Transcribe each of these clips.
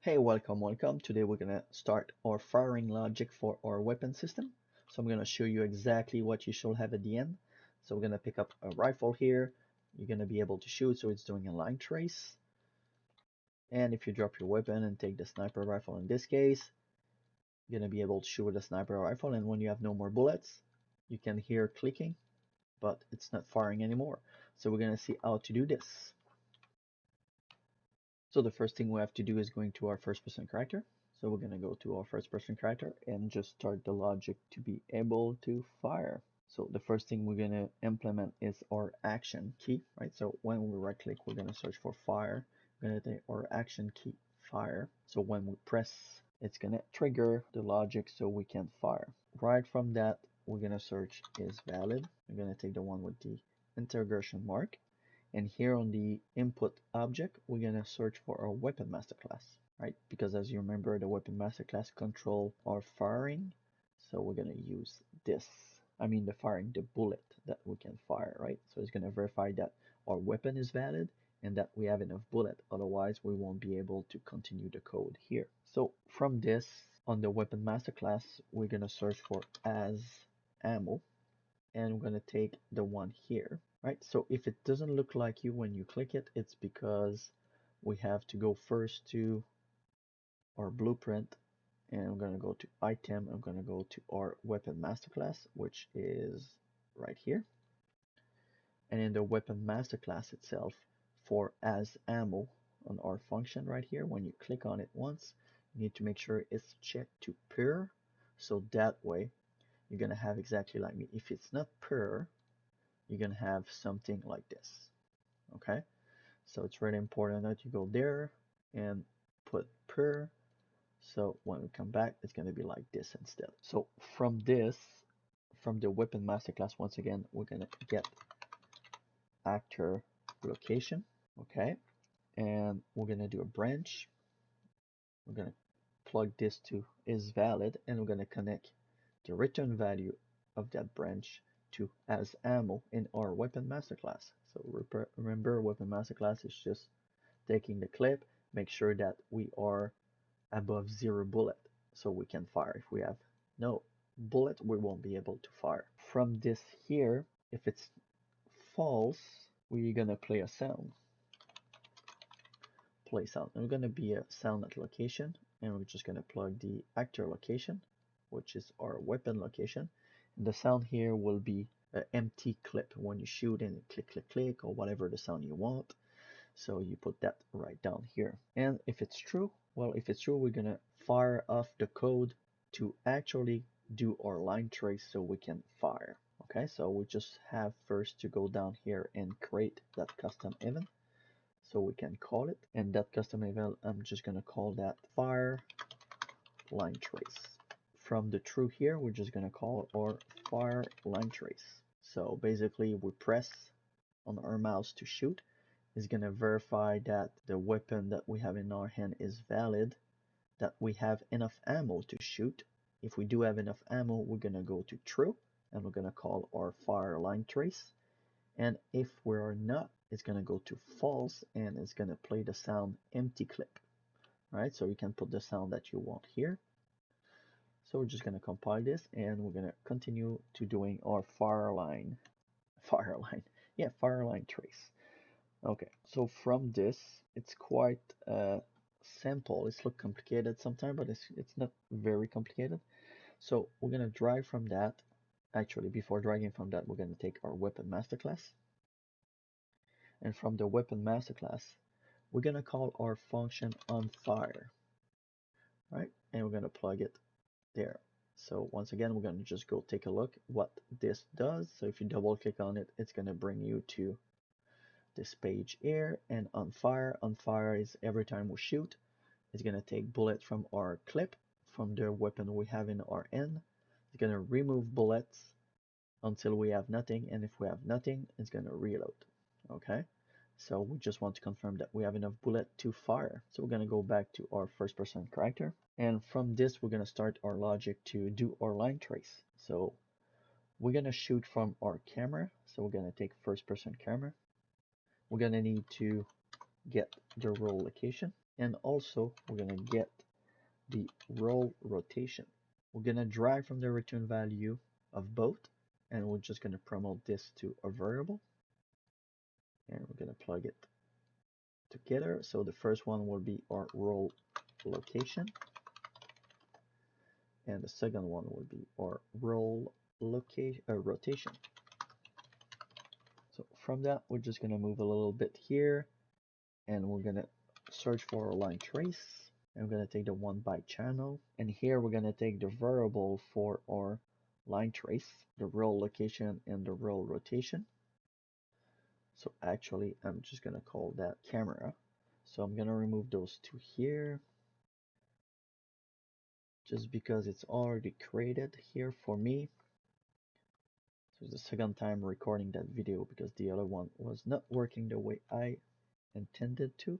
Hey, welcome. Today we're gonna start our firing logic for our weapon system. So I'm gonna show you exactly what you should have at the end. So we're gonna pick up a rifle here. You're gonna be able to shoot, so it's doing a line trace. And if you drop your weapon and take the sniper rifle in this case, you're gonna be able to shoot with a sniper rifle. And when you have no more bullets, you can hear clicking, but it's not firing anymore. So we're gonna see how to do this. So the first thing we have to do is going to our first person character. So we're going to go to our first person character and just start the logic to be able to fire. So the first thing we're going to implement is our action key, right? So when we right click, we're going to search for fire. We're going to take our action key fire. So when we press, it's going to trigger the logic so we can fire. Right from that, we're going to search is valid. We're going to take the one with the interrogation mark. And here on the input object, we're going to search for our weapon master class, right? Because as you remember, the weapon master class control our firing. So we're going to use this. I mean, the firing, the bullet that we can fire, right? So it's going to verify that our weapon is valid and that we have enough bullet. Otherwise, we won't be able to continue the code here. So from this, on the weapon master class, we're going to search for as ammo. And we're going to take the one here, right? So if it doesn't look like you when you click it, it's because we have to go first to our blueprint, and I'm going to go to item. I'm going to go to our weapon masterclass, which is right here. And in the weapon masterclass itself, for as ammo on our function right here, when you click on it once, you need to make sure it's checked to pure. So that way you're going to have exactly like me. If it's not pure, you're going to have something like this. Okay, so it's really important that you go there and put per. So when we come back, it's going to be like this instead. So from this, from the weapon masterclass, once again, we're going to get actor location. Okay, and we're going to do a branch. We're going to plug this to is valid, and we're going to connect the return value of that branch to as ammo in our weapon masterclass. So remember, weapon masterclass is just taking the clip, make sure that we are above 0 bullet so we can fire. If we have no bullet, we won't be able to fire. From this here, if it's false, we're gonna play a sound. Play sound. And we're gonna be a sound at location, and we're just gonna plug the actor location, which is our weapon location. And the sound here will be an empty clip when you shoot and click, click, click, or whatever the sound you want. So you put that right down here. And if it's true, well, if it's true, we're gonna fire off the code to actually do our line trace so we can fire. Okay, so we just have first to go down here and create that custom event so we can call it. And that custom event, I'm just gonna call that fire line trace. From the true here, we're just gonna call our fire line trace. So basically we press on our mouse to shoot is going to verify that the weapon that we have in our hand is valid, that we have enough ammo to shoot. If we do have enough ammo, we're going to go to true, and we're going to call our fire line trace. And if we are not, it's going to go to false, and it's going to play the sound empty clip. Right, so you can put the sound that you want here. So we're just going to compile this, and we're going to continue to doing our fire line trace. Okay, so from this, it's quite simple. It's look complicated sometimes, but it's not very complicated. So we're gonna drag from that. Actually, before dragging from that, we're gonna take our weapon masterclass. And from the weapon masterclass, we're gonna call our function on fire, right? And we're gonna plug it there. So once again, we're gonna just go take a look what this does. So if you double click on it, it's gonna bring you to this page here. And on fire is every time we shoot, it's going to take bullets from our clip from the weapon we have in our end. It's going to remove bullets until we have nothing, and if we have nothing, it's going to reload. Okay, so we just want to confirm that we have enough bullet to fire. So we're going to go back to our first person character, and from this we're going to start our logic to do our line trace. So we're going to shoot from our camera, so we're going to take first person camera. We're going to need to get the roll location. And also we're gonna get the roll rotation. We're gonna drag from the return value of both, and we're just gonna promote this to a variable, and we're gonna plug it together. So the first one will be our roll location, and the second one will be our roll rotation. So from that, we're just gonna move a little bit here, and we're gonna search for a line trace. And we're gonna take the one by channel, and here we're gonna take the variable for our line trace, the roll location and the roll rotation. So actually, I'm just gonna call that camera. So I'm gonna remove those two here, just because it's already created here for me. So it's the second time recording that video because the other one was not working the way I intended to.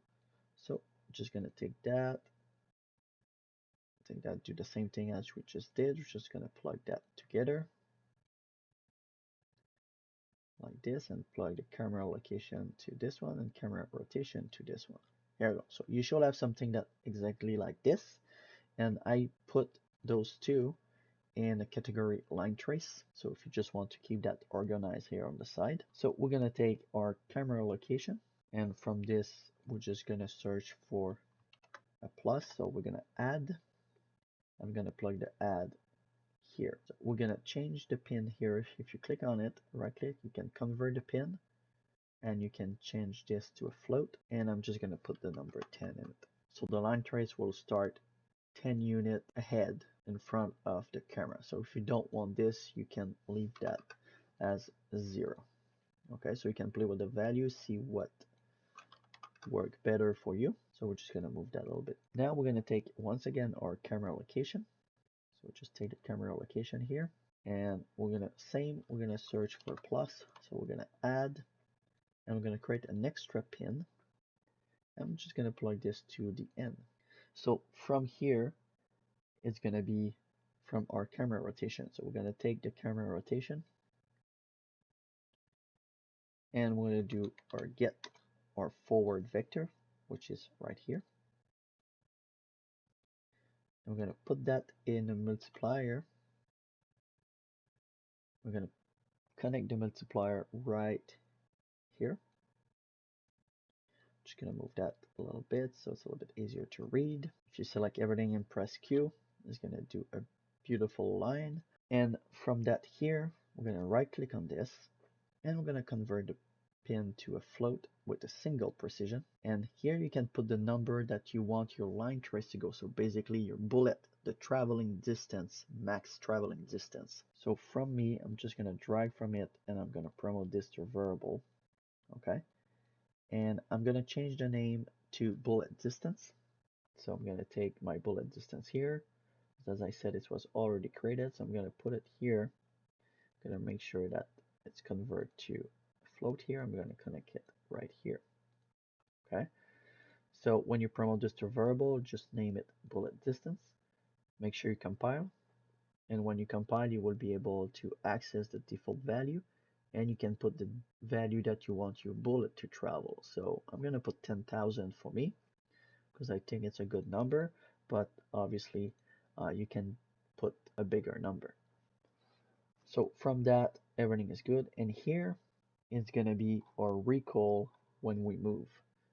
So I'm just gonna take that, do the same thing as we just did. We're just gonna plug that together like this and plug the camera location to this one and camera rotation to this one. There we go. So you should have something that exactly like this. And I put those two in the category line trace. So if you just want to keep that organized here on the side. So we're gonna take our camera location, and from this we're just gonna search for a plus. So we're gonna add. I'm gonna plug the add here. So we're gonna change the pin here. If you click on it, right click, you can convert the pin, and you can change this to a float, and I'm just gonna put the number 10 in it. So the line trace will start 10 unit ahead in front of the camera. So if you don't want this, you can leave that as 0. Okay, so you can play with the values, see what work better for you. So we're just gonna move that a little bit. Now we're gonna take once again our camera location. So we'll just take the camera location here, and we're gonna search for plus. So we're gonna add, and we're gonna create an extra pin. I'm just gonna plug this to the end. So from here, it's gonna be from our camera rotation. So we're gonna take the camera rotation, and we're gonna do our get our forward vector, which is right here. And we're gonna put that in a multiplier. We're gonna connect the multiplier right here. Just gonna move that a little bit so it's a little bit easier to read. If you select everything and press Q, it's gonna do a beautiful line. And from that here, we're gonna right click on this, and we're gonna convert the pin to a float with a single precision. And here you can put the number that you want your line trace to go. So basically your bullet, the traveling distance, max traveling distance. So from me, I'm just gonna drag from it, and I'm gonna promote this to variable. Okay. And I'm gonna change the name to bullet distance. So I'm gonna take my bullet distance here. As I said, it was already created, so I'm gonna put it here. I'm gonna make sure that it's converted to a float here. I'm gonna connect it right here. Okay. So when you promote this to variable, just name it bullet distance. Make sure you compile. And when you compile, you will be able to access the default value, and you can put the value that you want your bullet to travel. So I'm gonna put 10,000 for me because I think it's a good number, but obviously you can put a bigger number. So from that, everything is good. And here is gonna be our recoil when we move.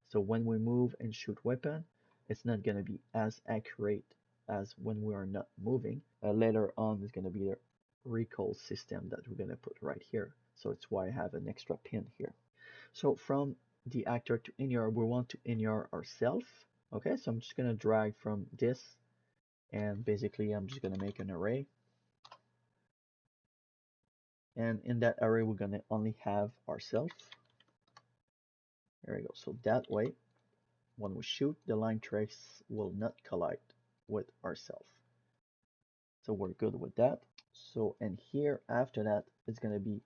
So when we move and shoot weapon, it's not gonna be as accurate as when we are not moving. Later on is gonna be the recoil system that we're gonna put right here. So it's why I have an extra pin here. So from the actor to in-yard, we want to in-yard ourselves. Okay, so I'm just gonna drag from this, and basically I'm just gonna make an array. And in that array, we're gonna only have ourselves. There we go. So that way, when we shoot, the line trace will not collide with ourselves. So we're good with that. So, and here after that, it's gonna be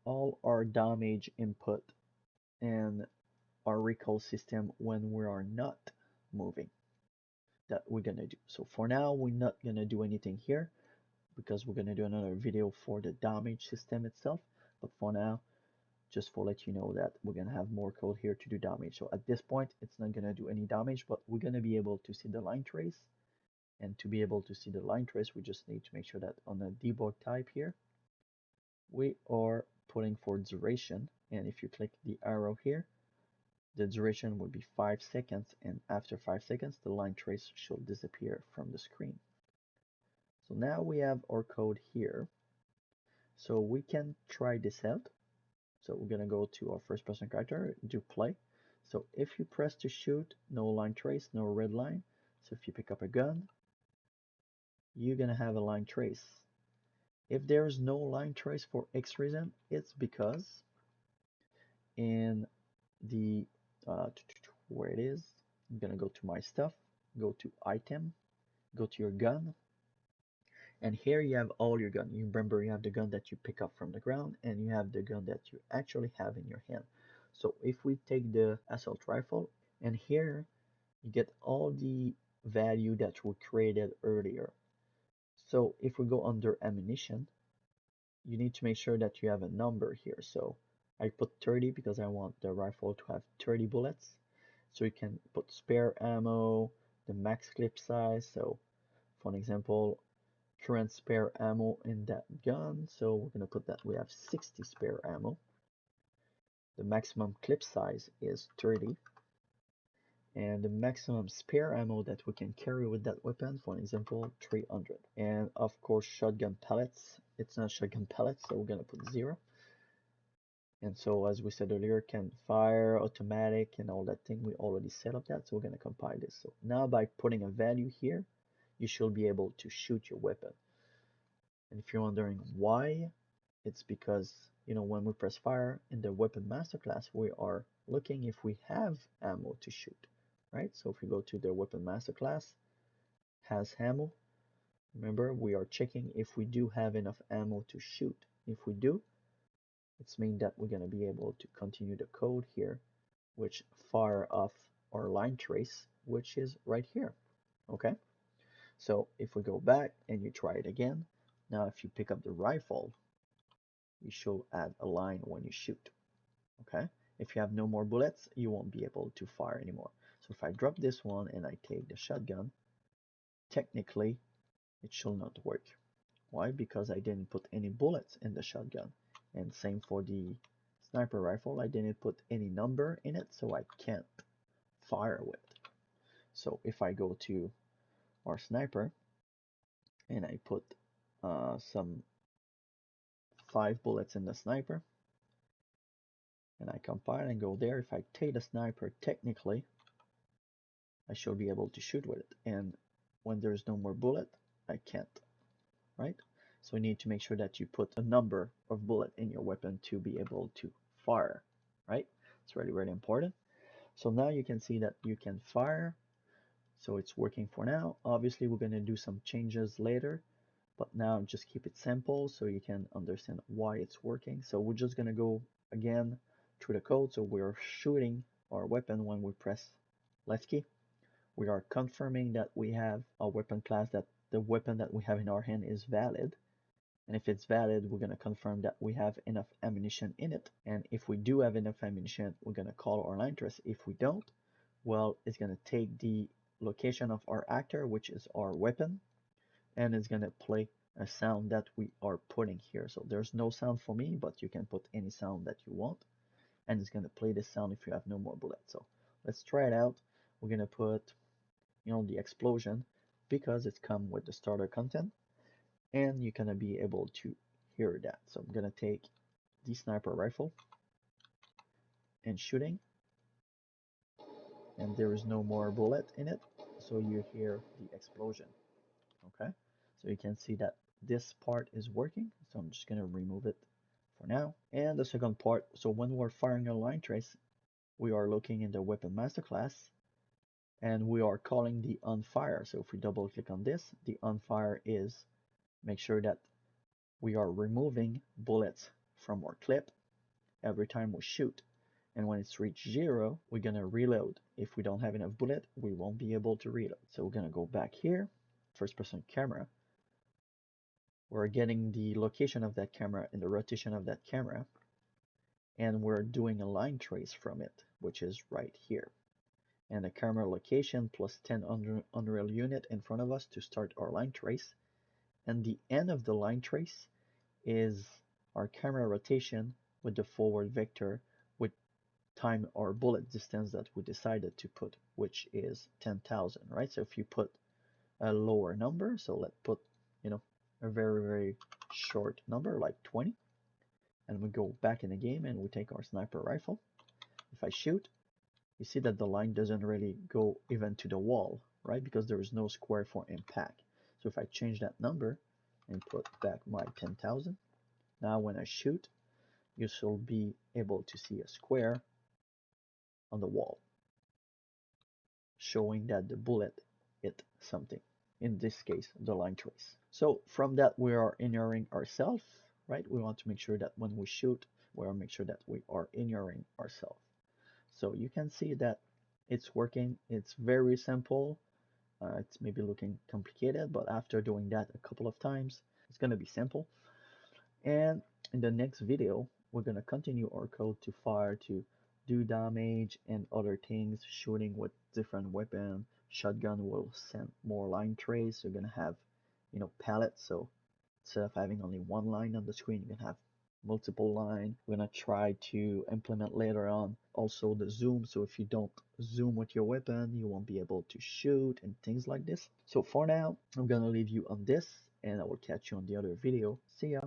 all our damage input and our recoil system when we are not moving that we're gonna do. So for now, we're not gonna do anything here because we're gonna do another video for the damage system itself. But for now, just for let you know that we're gonna have more code here to do damage. So at this point, it's not gonna do any damage, but we're gonna be able to see the line trace. And to be able to see the line trace, we just need to make sure that on the debug type here, we are putting for duration. And if you click the arrow here, the duration will be 5 seconds. And after 5 seconds, the line trace should disappear from the screen. So now we have our code here. So we can try this out. So we're gonna go to our first person character, do play. So if you press to shoot, no line trace, no red line. So if you pick up a gun, you're gonna have a line trace. If there's no line trace for X reason, it's because in the where it is, I'm gonna go to my stuff, go to item, go to your gun, and here you have all your gun. You remember you have the gun that you pick up from the ground, and you have the gun that you actually have in your hand. So if we take the assault rifle, and here you get all the value that were created earlier. So if we go under ammunition, you need to make sure that you have a number here. So I put 30 because I want the rifle to have 30 bullets. So you can put spare ammo, the max clip size. So for an example, current spare ammo in that gun. So we're gonna put that we have 60 spare ammo. The maximum clip size is 30. And the maximum spare ammo that we can carry with that weapon, for example, 300. And of course, shotgun pellets. It's not shotgun pellets, so we're gonna put 0. And so as we said earlier, can fire, automatic, and all that thing, we already set up that, so we're gonna compile this. So now by putting a value here, you should be able to shoot your weapon. And if you're wondering why, it's because, when we press fire in the weapon master class, we are looking if we have ammo to shoot, right? So if we go to the weapon master class, has ammo, remember we are checking if we do have enough ammo to shoot. If we do, it's mean that we're going to be able to continue the code here, which fire off our line trace, which is right here. Okay, so if we go back and you try it again, now if you pick up the rifle, you should add a line when you shoot. Okay, if you have no more bullets, you won't be able to fire anymore. So if I drop this one and I take the shotgun, technically it should not work. Why? Because I didn't put any bullets in the shotgun. And same for the sniper rifle, I didn't put any number in it, so I can't fire with. So if I go to our sniper and I put some 5 bullets in the sniper, and I compile and go there, if I take the sniper, technically I should be able to shoot with it. And when there's no more bullet, I can't, right? So you need to make sure that you put a number of bullet in your weapon to be able to fire, right? It's really, really important. So now you can see that you can fire. So it's working for now. Obviously, we're going to do some changes later, but now just keep it simple so you can understand why it's working. So we're just going to go again through the code. So we're shooting our weapon when we press left key. We are confirming that we have a weapon class, that the weapon that we have in our hand is valid. And if it's valid, we're going to confirm that we have enough ammunition in it. And if we do have enough ammunition, we're going to call our line trace. If we don't, well, it's going to take the location of our actor, which is our weapon, and it's going to play a sound that we are putting here. So there's no sound for me, but you can put any sound that you want. And it's going to play this sound if you have no more bullets. So let's try it out. We're going to put, the explosion because it's come with the starter content. And you're going to be able to hear that. So I'm going to take the sniper rifle and shooting, and there is no more bullet in it, so you hear the explosion. Okay, so you can see that this part is working, so I'm just going to remove it for now. And the second part, so when we're firing a line trace, we are looking in the weapon master class and we are calling the on fire. So if we double click on this, the on fire is make sure that we are removing bullets from our clip every time we shoot. And when it's reached 0, we're going to reload. If we don't have enough bullet, we won't be able to reload. So we're going to go back here, first person camera. We're getting the location of that camera and the rotation of that camera. and we're doing a line trace from it, which is right here. And a camera location plus 10 Unreal unit in front of us to start our line trace. And the end of the line trace is our camera rotation with the forward vector with time or bullet distance that we decided to put, which is 10,000, right? So if you put a lower number, so let's put, you know, a very short number like 20, and we go back in the game and we take our sniper rifle. If I shoot, you see that the line doesn't really go even to the wall, right? Because there is no square for impact. So if I change that number and put back my 10,000, now when I shoot, you should be able to see a square on the wall, showing that the bullet hit something. In this case, the line trace. So from that, we are inuring ourselves, right? We want to make sure that when we shoot, we want to make sure that we are inuring ourselves. So you can see that it's working. It's very simple. It's maybe looking complicated, but after doing that a couple of times, it's going to be simple. And in the next video, we're going to continue our code to fire to do damage and other things, shooting with different weapon. Shotgun will send more line trace. You're going to have, pallets. So instead of having only one line on the screen, you can have multiple line. We're going to try to implement later on also the zoom. So if you don't zoom with your weapon, you won't be able to shoot and things like this. So for now, I'm going to leave you on this and I will catch you on the other video. See ya.